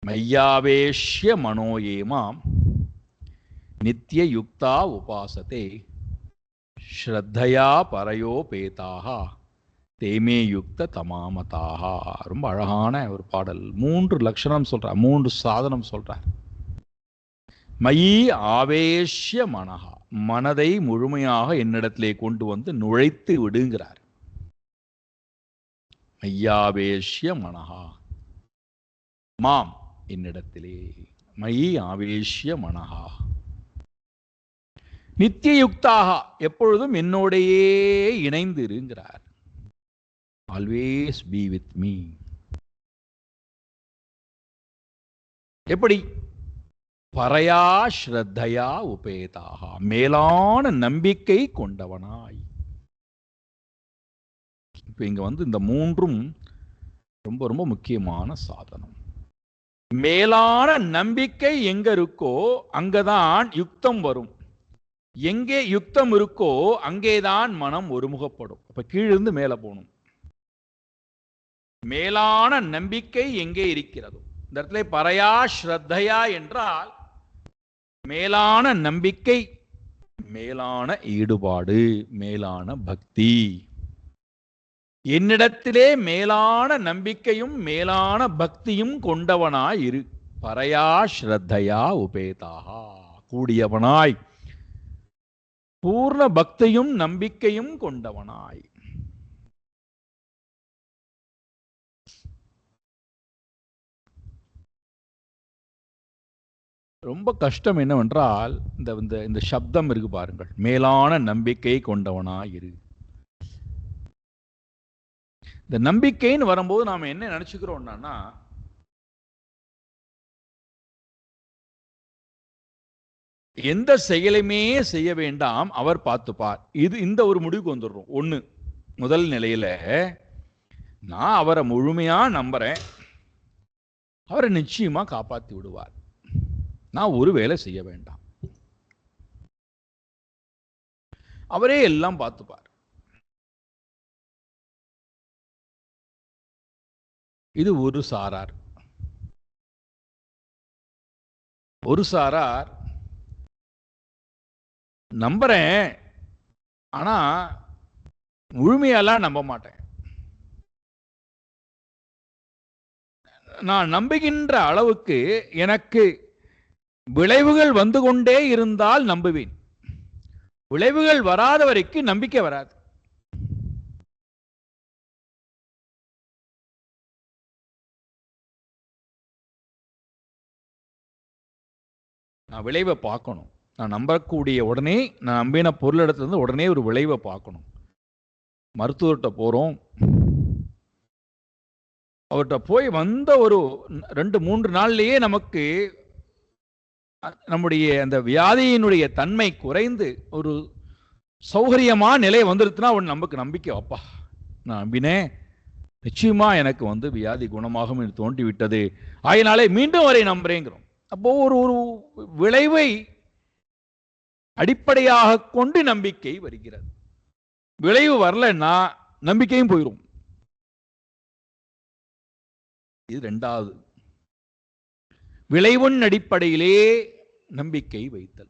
மையாவேஷ்ய மனோயேமாம் நித்திய யுக்தா உபாசதே ஸ்ரத்தையா பரயோபேதாக தேமே யுக்த தமாமதாக. ரொம்ப அழகான ஒரு பாடல். 3 லட்சணம் சொல்றார், 3 சாதனம் சொல்றார். மயி ஆவேஷ்ய மனஹா, மனதை முழுமையாக என்னிடத்திலே கொண்டு வந்து நுழைத்து விடுங்கிறார். மையாவேஷ்ய மனஹா, மாம் என்னிடத்திலே, மயி ஆவேஷ்ய மனஹா. நித்திய யுக்தாக, எப்பொழுதும் என்னோடையே இணைந்து இருங்கிறார். Always be with me. எப்படி? பரயா ஸ்ரத்தையா உபேதாக, மேலான நம்பிக்கை கொண்டவனாய். இப்ப இங்க இந்த மூன்றும் ரொம்ப ரொம்ப முக்கியமான சாதனம். மேலான நம்பிக்கை எங்க இருக்கோ அங்கதான் யுக்தம் வரும். எங்கே யுக்தம் இருக்கோ அங்கேதான் மனம் ஒருமுகப்படும். அப்ப கீழிருந்து மேல போகணும். மேலான நம்பிக்கை எங்கே இருக்கிறதோ, இந்த இடத்துல பரயா ஸ்ரத்தையா என்றால் மேலான நம்பிக்கை, மேலான ஈடுபாடு, மேலான பக்தி. என்னிடத்திலே மேலான நம்பிக்கையும் மேலான பக்தியும் கொண்டவனாய் இரு. பரயா ஸ்ரத்தையா உபேதாக, கூடியவனாய், பூர்ண பக்தியும் நம்பிக்கையும் கொண்டவனாய். ரொம்ப கஷ்டம் என்னவென்றால் இந்த சப்தம் இருக்கு பாருங்கள், மேலான நம்பிக்கை கொண்டவனாய் இரு. இந்த நம்பிக்கைன்னு வரும்போது நாம என்ன நினைச்சுக்கிறோம்னா, எந்த செயலுமே செய்ய வேண்டாம், அவர் பார்த்துப்பார். இந்த ஒரு முடிவுக்கு வந்துடுறோம். ஒண்ணு, முதல் நிலையில நான் அவரை முழுமையா நம்புறேன், அவரை நிச்சயமா காப்பாத்தி விடுவார், நான் ஒரு வேலை செய்ய வேண்டாம், அவரே எல்லாம் பார்த்துப்பார். இது ஒரு சாரார். ஒரு சாரார் நம்புறேன், ஆனா முழுமையெல்லாம் நம்ப மாட்டேன், நான் நம்புகின்ற அளவுக்கு எனக்கு விளைவுகள் வந்து கொண்டே இருந்தால் நம்புவேன், விளைவுகள் வராத வரைக்கும் நம்பிக்கை வராது. நான் விளைவை பார்க்கணும். நான் நம்பக்கூடிய உடனே, நான் நம்பின பொருளிடத்துலேருந்து உடனே ஒரு விளைவை பார்க்கணும். மருத்துவர்கிட்ட போகிறோம், அவர்கிட்ட போய் வந்த ஒரு 2-3 நாள்லேயே நமக்கு நம்முடைய அந்த வியாதியினுடைய தன்மை குறைந்து ஒரு சௌகரியமான நிலை வந்துருச்சுன்னா நமக்கு நம்பிக்கை, அப்பா நான் நம்பினேன், நிச்சயமா எனக்கு வியாதி குணமாகும் என்று தோண்டி விட்டது, ஆயினாலே மீண்டும் வரை நம்புறேங்கிறோம். அப்போ ஒரு விளைவை அடிப்படையாக கொண்டு நம்பிக்கை வருகிறது. விளைவு வரலன்னா நம்பிக்கையும் போயிடும். இது இரண்டாவது, விளைவின் அடிப்படையிலே நம்பிக்கை வைத்தல்.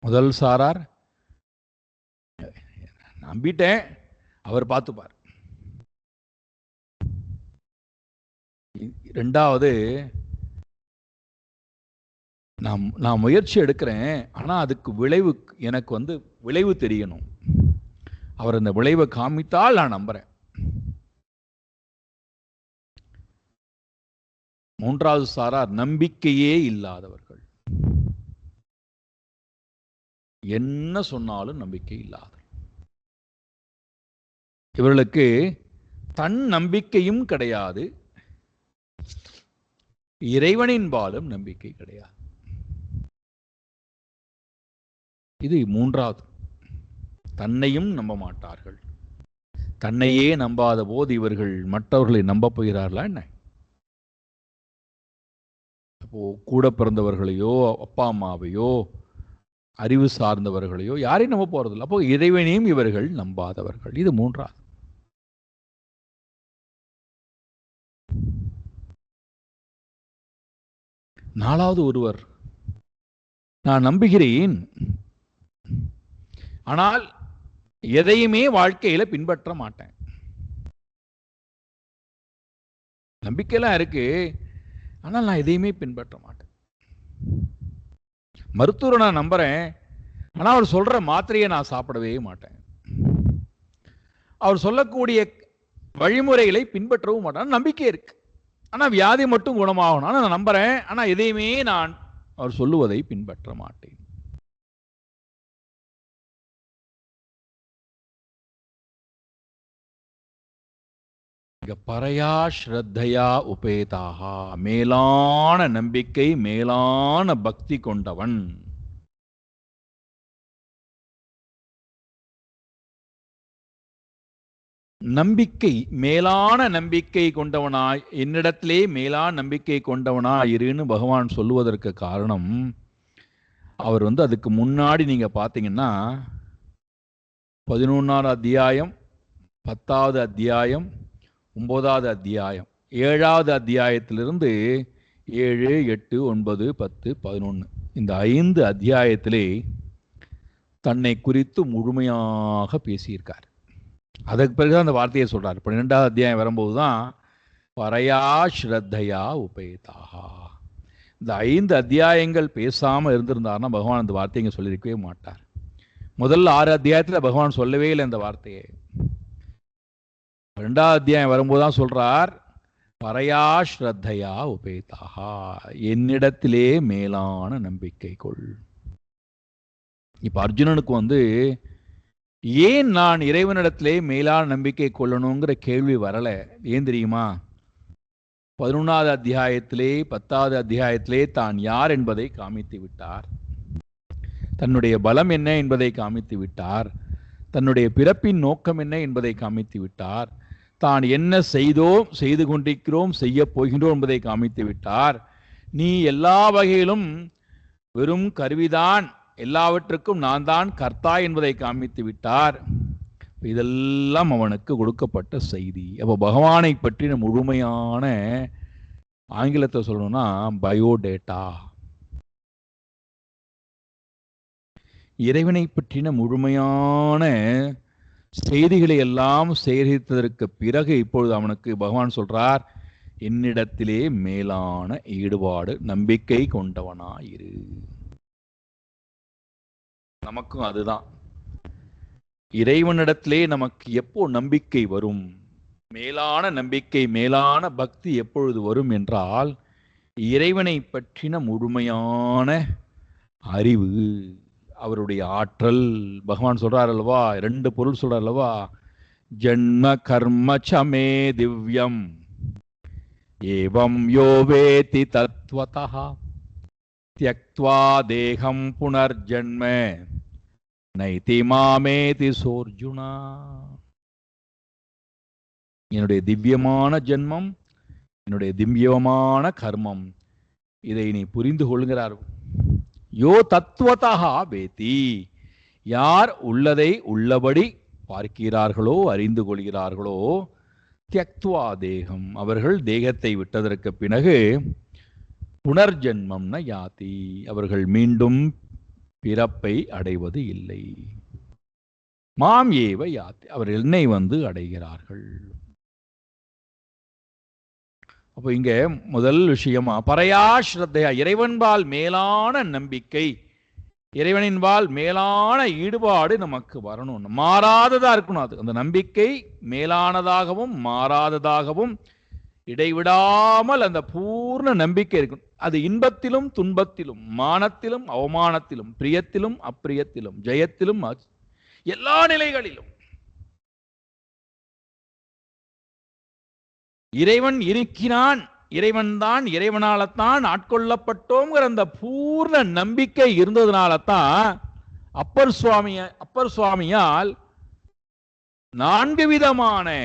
முதல் சாரார் நம்பிட்டேன், அவர் பார்த்துப்பார். இரண்டாவது, நான் முயற்சி எடுக்கிறேன், ஆனா அதுக்கு விளைவு எனக்கு விளைவு தெரியணும், அவர் அந்த விளைவை காமித்தால் நான் நம்புறேன். மூன்றாவது சாரார் நம்பிக்கையே இல்லாதவர்கள், என்ன சொன்னாலும் நம்பிக்கை இல்லாத. இவர்களுக்கு தன் நம்பிக்கையும் கிடையாது, இறைவனின் பாலும் நம்பிக்கை கிடையாது. இது மூன்றாவது. தன்னையும் நம்ப மாட்டார்கள். தன்னையே நம்பாத போது இவர்கள் மற்றவர்களை நம்ப போகிறார்களா என்ன? அப்போ கூட பிறந்தவர்களையோ அப்பா அம்மாவையோ அறிவு சார்ந்தவர்களையோ யாரையும் நம்ப போறதில்லை. அப்போ இறைவனையும் இவர்கள் நம்பாதவர்கள். இது மூன்றாவது. நாலாவது ஒருவர், நான் நம்புகிறேன், ஆனால் எதையுமே வாழ்க்கையில பின்பற்ற மாட்டேன். நம்பிக்கையெல்லாம் இருக்கு, ஆனால் நான் எதையுமே பின்பற்ற மாட்டேன். மருத்துவரை நான் நம்புறேன், ஆனால் அவர் சொல்ற மாத்திரையை நான் சாப்பிடவே மாட்டேன். அவர் சொல்லக்கூடிய வழிமுறைகளை பின்பற்றவும் மாட்டேன். நம்பிக்கை இருக்கு, ஆனால் வியாதி மட்டும் குணமாகணும், ஆனால் நான் நம்புறேன், ஆனால் எதையுமே நான் அவர் சொல்லுவதை பின்பற்ற மாட்டேன். பரையா ஸ்ரத்தையா உபேதாகா, மேலான நம்பிக்கை மேலான பக்தி கொண்டவன். நம்பிக்கை மேலான நம்பிக்கை கொண்டவனாய், என்னிடத்திலே மேலான நம்பிக்கை கொண்டவனாய் இருன்னு பகவான் சொல்லுவதற்கு காரணம், அவர் அதுக்கு முன்னாடி நீங்க பார்த்தீங்கன்னா 11ஆவது அத்தியாயம், 10வது அத்தியாயம், 9வது அத்தியாயம், 7வது அத்தியாயத்திலிருந்து 7, 8, 9, 10, 11 இந்த 5 அத்தியாயத்திலே தன்னை குறித்து முழுமையாக பேசியிருக்கார். அதற்கு பிறகுதான் அந்த வார்த்தையை சொல்றார். 12வது அத்தியாயம் வரும்போது தான் பரையா ஸ்ரத்தையா உபேதாகா. இந்த 5 அத்தியாயங்கள் பேசாமல் இருந்திருந்தார்னா பகவான் அந்த வார்த்தையை சொல்லியிருக்கவே மாட்டார். முதல் 6 அத்தியாயத்தில் பகவான் சொல்லவே இல்லை இந்த வார்த்தையை. 2வது அத்தியாயம் வரும்போது தான் சொல்றார், பரையா ஸ்ரத்தையா உபேதாகா, என்னிடத்திலே மேலான நம்பிக்கை கொள். இப்ப அர்ஜுனனுக்கு ஏன் நான் இறைவனிடத்திலே மேலான நம்பிக்கை கொள்ளணுங்கிற கேள்வி வரல. ஏன் தெரியுமா? 11வது அத்தியாயத்திலே 10வது அத்தியாயத்திலே தான் யார் என்பதை காமித்து விட்டார். தன்னுடைய பலம் என்ன என்பதை காமித்து விட்டார். தன்னுடைய பிறப்பின் நோக்கம் என்ன என்பதை காமித்து விட்டார். தான் என்ன செய்தோம், செய்து கொண்டிருக்கிறோம், செய்ய போகின்றோம் என்பதை காமித்து விட்டார். நீ எல்லா வகையிலும் வெறும் கருவிதான், எல்லாவற்றுக்கும் நான் தான் கர்த்தா என்பதை காமித்து விட்டார். இதெல்லாம் அவனுக்கு கொடுக்கப்பட்ட செய்தி. அப்போ பகவானை பற்றின முழுமையான, ஆங்கிலத்தை சொல்லணும்னா பயோடேட்டா, இறைவனை பற்றின முழுமையான செய்திகளை எல்லாம் சேகரித்ததற்கு பிறகு இப்பொழுது அவனுக்கு பகவான் சொல்றார், என்னிடத்திலே மேலான ஈடுபாடு நம்பிக்கை கொண்டவனாயிரு. நமக்கும் அதுதான். இறைவனிடத்திலே நமக்கு எப்போ நம்பிக்கை வரும், மேலான நம்பிக்கை மேலான பக்தி எப்பொழுது வரும் என்றால், இறைவனை பற்றின முழுமையான அறிவு, அவருடைய ஆற்றல். பகவான் சொல்றார் அல்லவா, 2 பொருள் சொல்றார் அல்லவா, ஜன்ம கர்ம சமே திவ்யம் ஏவம் யோவேதி தத்வதா த்யக்த்வா தேகம் புனர்ஜன்ம நைதி மாமேதி சோர்ஜுனா. என்னுடைய திவ்யமான ஜென்மம், என்னுடைய திவ்யமான கர்மம், இதை நீ புரிந்து கொள்கிறார். யோ தத்துவதா வேதி, யார் உள்ளதை உள்ளபடி பார்க்கிறார்களோ, அறிந்து கொள்கிறார்களோ, தியக்த்வா தேகம், அவர்கள் தேகத்தை விட்டதற்கு பிறகு புனர்ஜென்மம் ந யாதி, அவர்கள் மீண்டும் பிறப்பை அடைவது இல்லை. மாம் ஏவ யாத்தி, அவர் என்னை அடைகிறார்கள். அப்போ இங்க முதல் விஷயமா பரையா ஸ்ரத்தையா, இறைவன்பால் மேலான நம்பிக்கை, இறைவனின்பால் மேலான ஈடுபாடு நமக்கு வரணும். மாறாததா இருக்கணும். அது அந்த நம்பிக்கை மேலானதாகவும் மாறாததாகவும் இடைவிடாமல் அந்த பூர்ண நம்பிக்கை இருக்கணும். அது இன்பத்திலும் துன்பத்திலும், மானத்திலும் அவமானத்திலும், பிரியத்திலும் அப்பிரியத்திலும், ஜெயத்திலும் எல்லா நிலைகளிலும் இறைவன் இருக்கிறான், இறைவன்தான், இறைவனால்தான் ஆட்கொள்ளப்பட்டோங்கிற அந்த பூர்ண நம்பிக்கை இருந்ததுனால்தான் அப்பர் சுவாமியால் 4 விதமான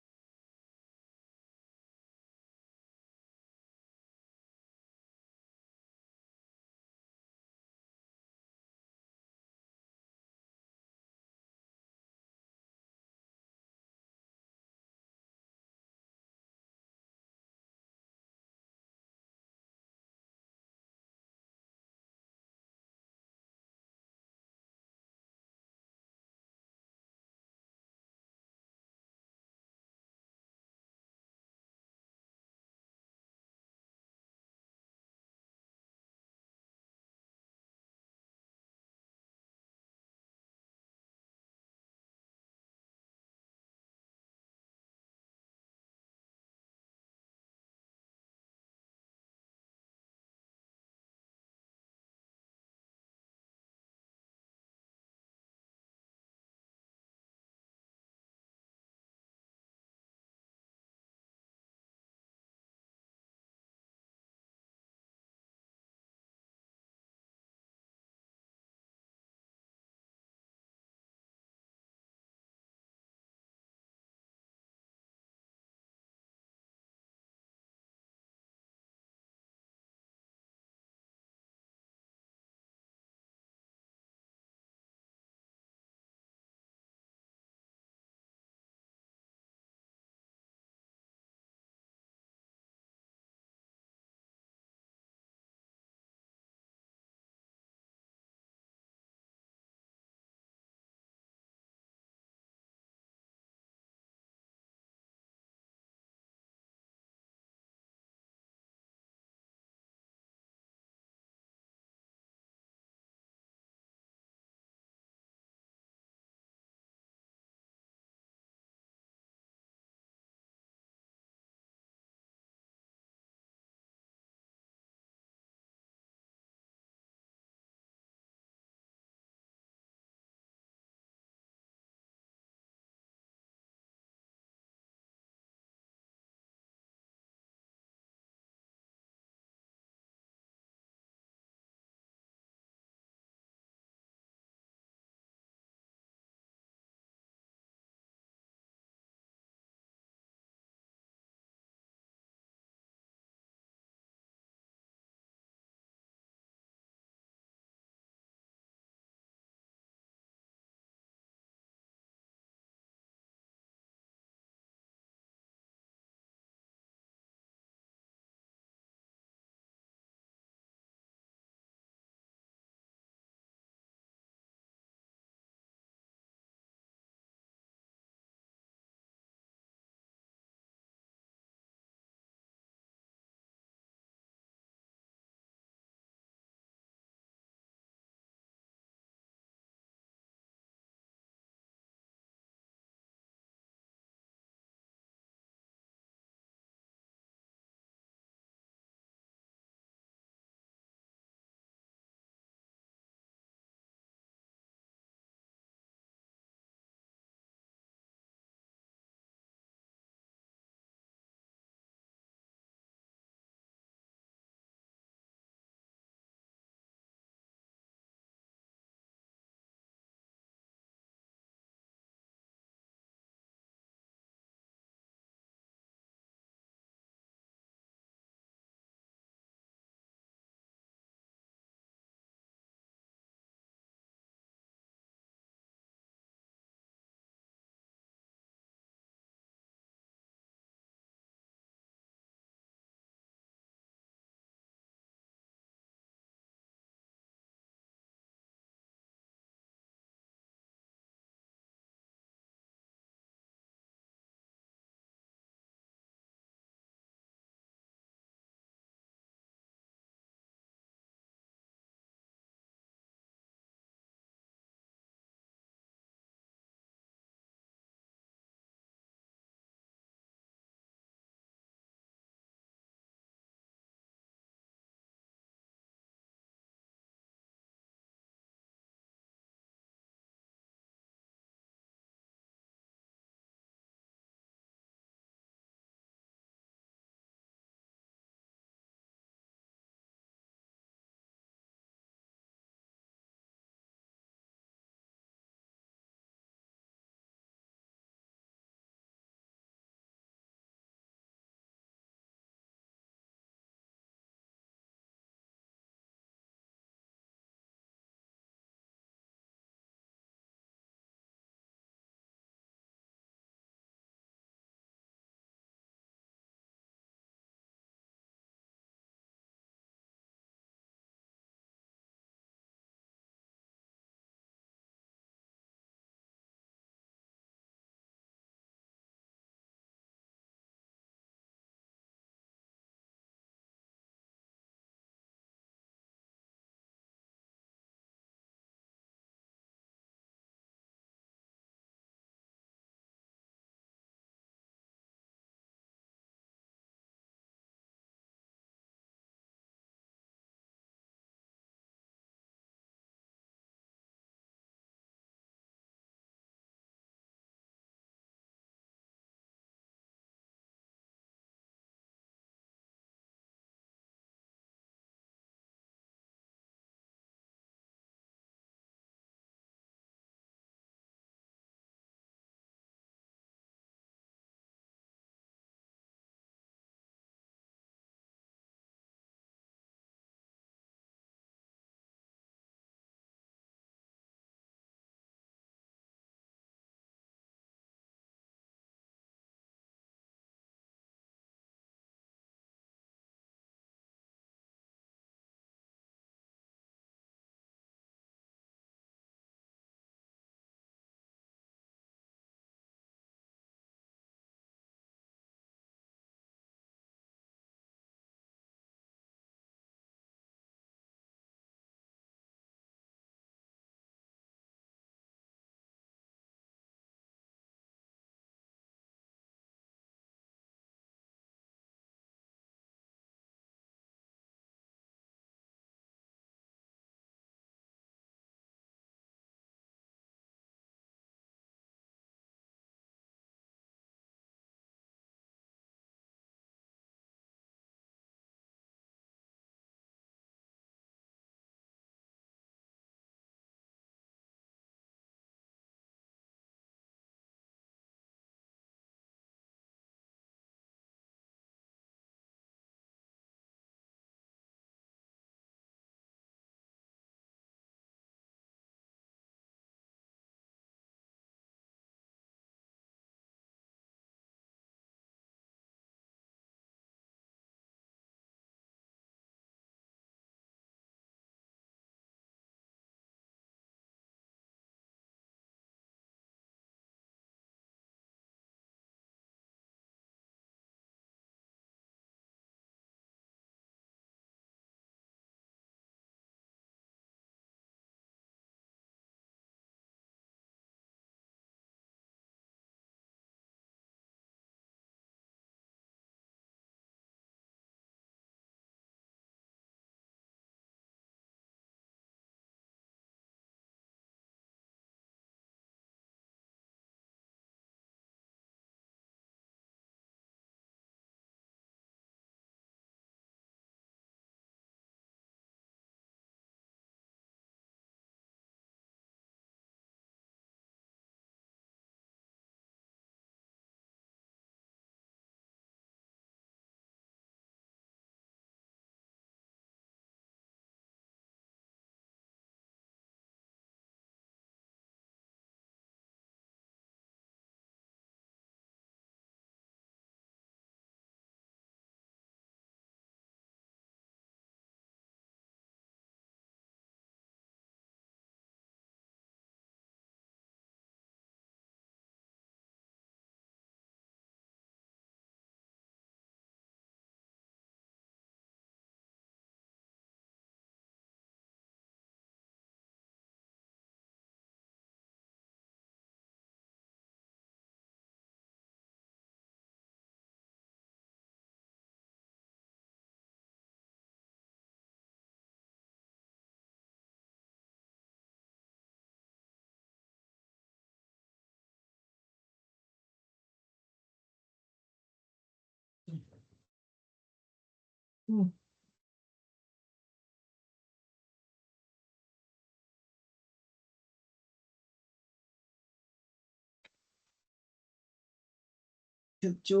அச்சோ.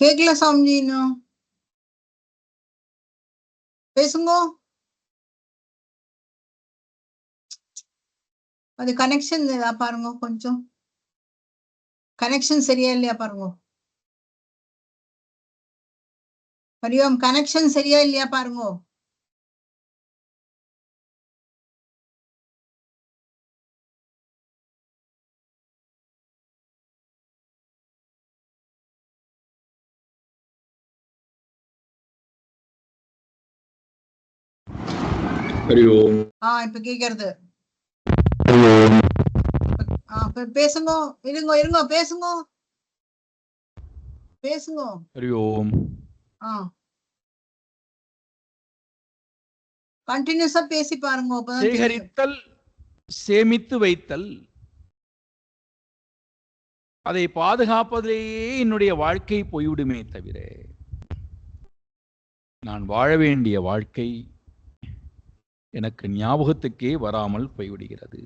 கேட்கல சாமிஜி, இன்னும் பேசுங்க. அது கனெக்ஷன் பாருங்க, கொஞ்சம் கனெக்ஷன் சரியா இல்லையா பாருங்க. ஹரியோம், கனெக்ஷன் சரியா இல்லையா பாருங்க. இப்ப கேக்குறது. பேசுங்க, இருங்க இருங்க, பேசுங்க பேசுங்க. ஹரியோம். கண்டினியூஸா பேசி பாருங்க. சேகரித்தல், சேமித்து வைத்தல், அதை பாதுகாப்பதிலேயே என்னுடைய வாழ்க்கை போய்விடுமே தவிர நான் வாழ வேண்டிய வாழ்க்கை எனக்கு ஞாபகத்துக்கே வராமல் போய்விடுகிறது.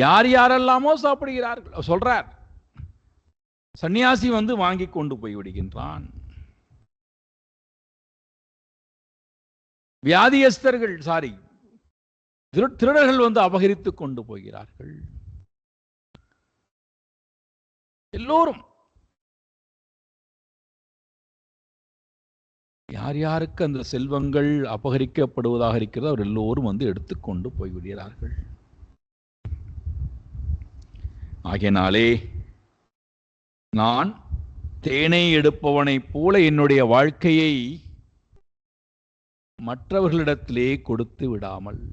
யார் யாரெல்லாமோ சாப்பிடுகிறார்கள் சொல்றார். சன்னியாசி வந்து வாங்கி கொண்டு போய் விடுகின்றான். வியாதியஸ்தர்கள் திருடர்கள் வந்து அபகரித்துக் கொண்டு போகிறார்கள். எல்லோரும் யார் யாருக்கு அந்த செல்வங்கள் அபகரிக்கப்படுவதாக இருக்கிறதோ அவர் எல்லோரும் வந்து எடுத்துக்கொண்டு போய்விடுகிறார்கள். ஆகையினாலே நான் தேனை எடுப்பவனைப் போல என்னுடைய வாழ்க்கையை மற்றவர்களிடத்திலே கொடுத்து விடாமல்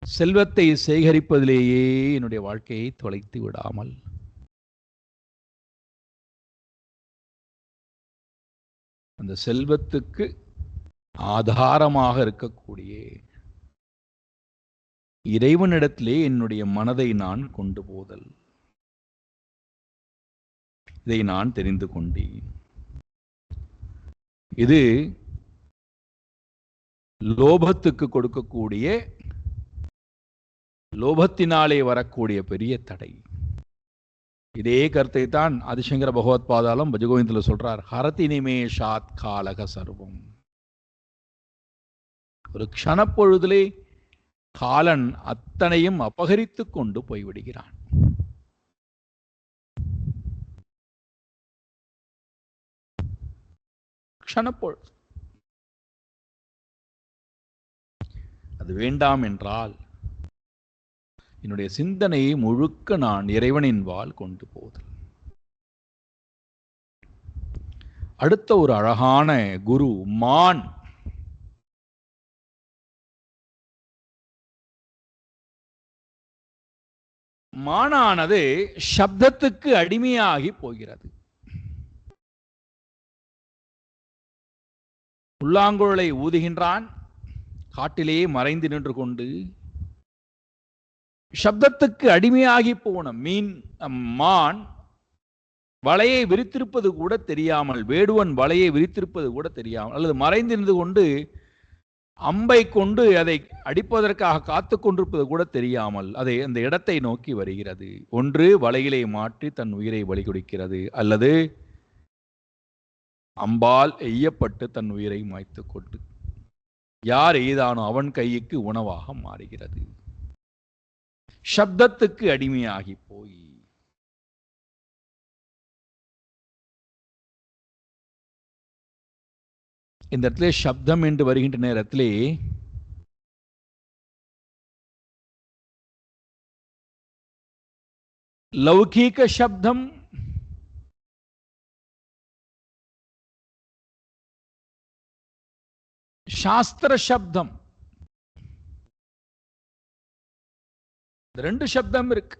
செல்வத்தை சேகரிப்பதிலேயே என்னுடைய வாழ்க்கையை தொலைத்து விடாமல் அந்த செல்வத்துக்கு ஆதாரமாக இருக்கக்கூடிய இறைவனிடத்திலே என்னுடைய மனதை நான் கொண்டு போதல், இதை நான் தெரிந்து கொண்டேன். இது லோபத்துக்கு கொடுக்கக்கூடிய, லோபத்தினாலே வரக்கூடிய பெரிய தடை. இதே கருத்தை தான் ஆதிசங்கர பகவத் பாதாளம் பஜகோவிந்தில் சொல்றார். ஹரதி நிமேஷாத் காலக சர்வம். ஒரு க்ஷணப்பொழுதிலே காலன் அத்தனையும் அபகரித்துக் கொண்டு போய்விடுகிறான். க்ஷணப்பொழுது. அது வேண்டாம் என்றால் என்னுடைய சிந்தனையை முழுக்க நான் இறைவனின் வால் கொண்டு போதல். அடுத்த ஒரு அழகான குரு மான். மானானது சப்தத்துக்கு அடிமையாகி போகிறது. புல்லாங்குழலை ஊதுகின்றான், காட்டிலே மறைந்து நின்று கொண்டு. சப்தத்துக்கு அடிமையாகி போன மான் வலையை விரித்திருப்பது கூட தெரியாமல், வேடுவன் வலையை விரித்திருப்பது கூட தெரியாமல், அல்லது மறைந்திருந்து கொண்டு அம்பை கொண்டு அதை அடிப்பதற்காக காத்து கொண்டிருப்பது கூட தெரியாமல் அதை அந்த இடத்தை நோக்கி வருகிறது. ஒன்று வலையிலே மாற்றி தன் உயிரை பலி கொடுக்கிறது, அல்லது அம்பால் எய்யப்பட்டு தன் உயிரை மாய்த்து கொண்டு யார் எய்தானோ அவன் கைக்கு உணவாக மாறுகிறது. சப்தத்துக்கு அடிமையாகி போய் இந்த இடத்துல சப்தம் என்று வருகின்ற நேரத்திலே லௌகீக சப்தம், சாஸ்திர சப்தம், ரெண்டு சப்தம் இருக்கு.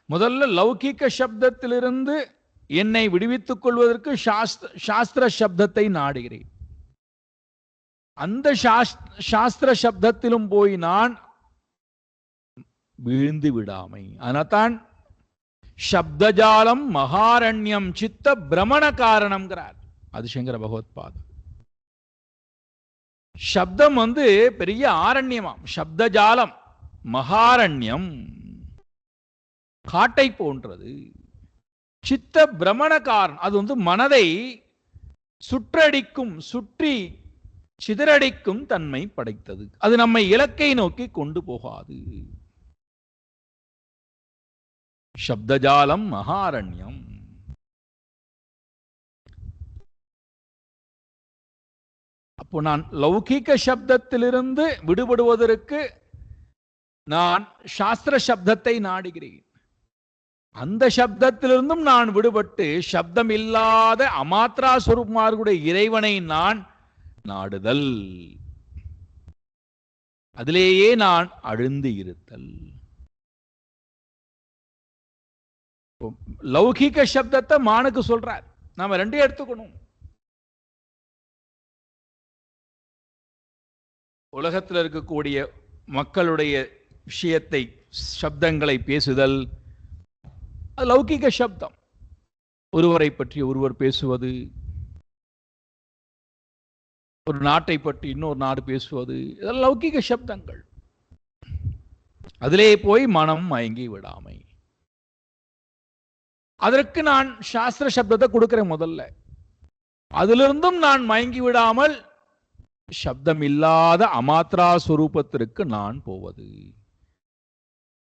முதல்ல லௌகிக சப்தத்திலிருந்து என்னை விடுவித்துக் கொள்வதற்கு சாஸ்திர சப்தத்தை நாடுகிறேன். அந்த சாஸ்திர சப்தத்திலும் போய் நான் வீழ்ந்து விடாமை. அதனால்தான் சப்தஜாலம் மகாரண்யம் சித்த பிரமண காரணம்ங்கிறார் ஆதிசங்கர பகவத்பாதம். சப்தம் பெரிய ஆரண்யமாம். சப்தஜாலம் மகாரண்யம், காட்டை போன்றது. சித்த பிரமண காரணம், அது மனதை சுற்றடிக்கும், சுற்றி சிதறடிக்கும் தன்மை படைத்தது. அது நம்மை இலக்கை நோக்கி கொண்டு போகாது. சப்தஜாலம் மகாரண்யம். அப்போ நான் லௌகிக சப்தத்திலிருந்து விடுபடுவதற்கு நான் சாஸ்திர சப்தத்தை நாடுகிறேன். அந்த சப்தத்திலிருந்தும் நான் விடுபட்டு சப்தம் இல்லாத அமாத்ரா ஸ்வரூபமார்குடைய இறைவனை நான் நாடுதல், அதிலேயே நான் அழுந்து இருத்தல். லௌகிக சப்தத்தை மானுக்கு சொல்றார். நாம ரெண்டையும் எடுத்துக்கணும். உலகத்தில் இருக்கக்கூடிய மக்களுடைய விஷயத்தை, சப்தங்களை பேசுதல், அது லௌகிக சப்தம். ஒருவரை பற்றி ஒருவர் பேசுவது, ஒரு நாட்டை பற்றி இன்னொரு நாடு பேசுவது, இதெல்லாம் லௌகிக சப்தங்கள். அதிலே போய் மனம் மயங்கி விடாமை. அதற்கு நான் சாஸ்திர சப்தத்தை கொடுக்கிறேன் முதல்ல. அதிலிருந்தும் நான் மயங்கி விடாமல் சப்தம் இல்லாத அமாத்ரா ஸ்வரூபத்திற்கு நான் போவது.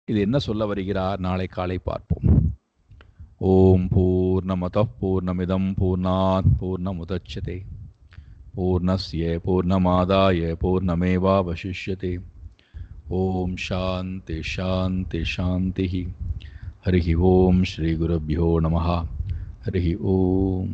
இது என்ன சொல்ல வருகிறார்? நாளை காலை பார்ப்போம். ஓம் பூர்ணமதః பூர்ணமிதம் பூர்ணாத் பூர்ணமுதச்யதே பூர்ணஸ்ய பூர்ணமாதாய பூர்ணமேவாவசிஷ்யதே. ஓம் சாந்தி சாந்தி சாந்தி. ஹரி ஓம் ஸ்ரீ குருभ्यो நமः. ஹரி ஓம்.